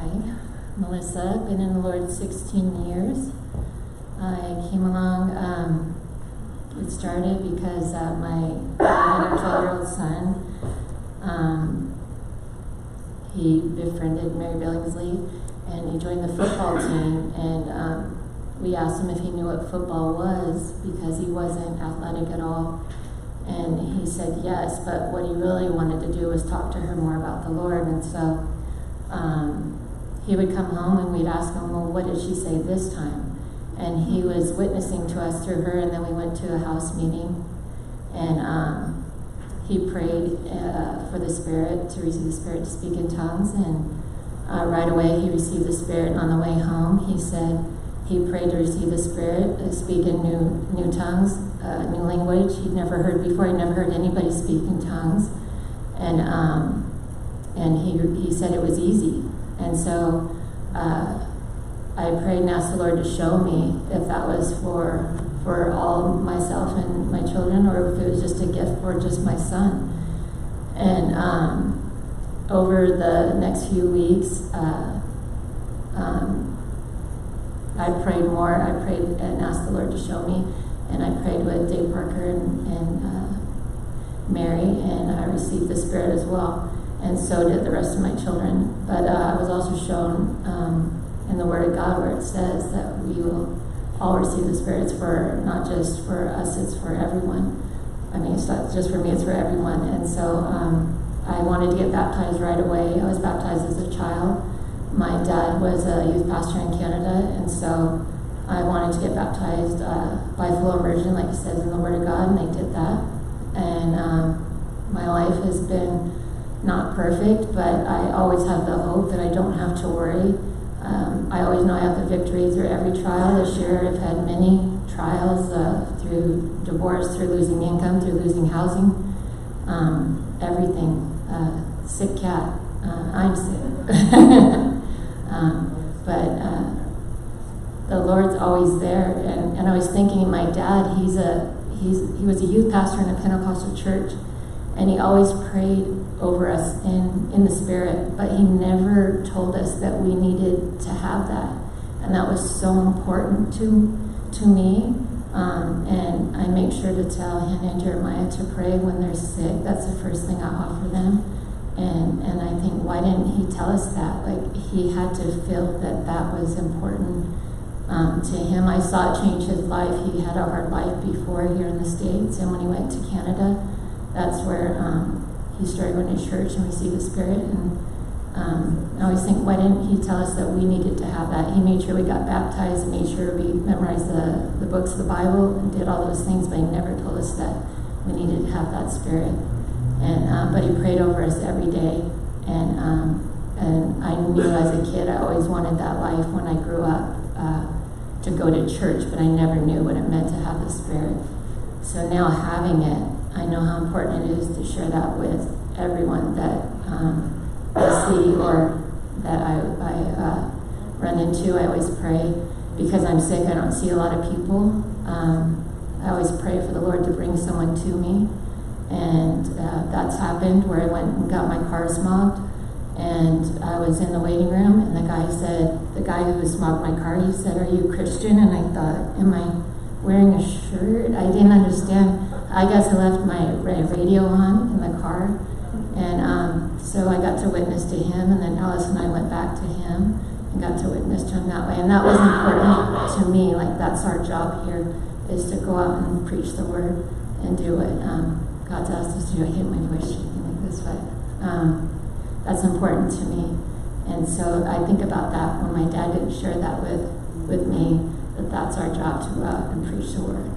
Hi, Melissa. Been in the Lord 16 years. I came along, it started because I had a 12-year-old son. He befriended Mary Billingsley, and he joined the football team, and we asked him if he knew what football was because he wasn't athletic at all. And he said yes, but what he really wanted to do was talk to her more about the Lord. And so he would come home and we'd ask him, well, what did she say this time? And he was witnessing to us through her, and then we went to a house meeting, and he prayed for the Spirit, to receive the Spirit to speak in tongues, and right away he received the Spirit. On the way home, he said he prayed to receive the Spirit, to speak in new tongues, new language he'd never heard before. He'd never heard anybody speak in tongues, and he said it was easy. And so I prayed and asked the Lord to show me if that was for all myself and my children, or if it was just a gift for just my son. And over the next few weeks, I prayed more. I prayed and asked the Lord to show me, and I prayed with Dave Parker and Mary, and I received the Spirit as well, and so did the rest of my children. But I was also shown in the Word of God where it says that we will all receive the Spirit. It's for not just for us, it's for everyone. I mean, it's not just for me, it's for everyone. And so I wanted to get baptized right away. I was baptized as a child. My dad was a youth pastor in Canada, and so I wanted to get baptized by full immersion, like it says in the Word of God, and I did that. And my life has been not perfect, but I always have the hope that I don't have to worry. I always know I have the victory through every trial. This year I've had many trials through divorce, through losing income, through losing housing, everything. Sick cat. I'm sick. But the Lord's always there. And I was thinking, my dad, he was a youth pastor in a Pentecostal church, and he always prayed over us in the Spirit, but he never told us that we needed to have that. And that was so important to me. And I make sure to tell Hannah and Jeremiah to pray when they're sick. That's the first thing I offer them. And I think, why didn't he tell us that? Like, he had to feel that was important to him. I saw it change his life. He had a hard life before here in the States, and when he went to Canada, that's where he started going to church and received the Spirit. And I always think, why didn't he tell us that we needed to have that? He made sure we got baptized, and made sure we memorized the books of the Bible and did all those things, but he never told us that we needed to have that Spirit. And but he prayed over us every day, and I knew as a kid I always wanted that life when I grew up to go to church, but I never knew what it meant to have the Spirit. So now having it, I know how important it is to share that with everyone that I see or that I run into. I always pray, because I'm sick, I don't see a lot of people. I always pray for the Lord to bring someone to me. And that's happened, where I went and got my car smogged, and I was in the waiting room, and the guy who smogged my car, he said, "Are you Christian?" And I thought, am I wearing a shirt? I didn't understand. I guess I left my radio on in the car, and so I got to witness to him, and then Alice and I went back to him and got to witness to him that way. And that was important to me. Like, that's our job here, is to go out and preach the Word and do what God's asked us to do. I hate my voice shaking like this, but that's important to me. And so I think about that when my dad didn't share that with me, that's our job, to go out and preach the Word.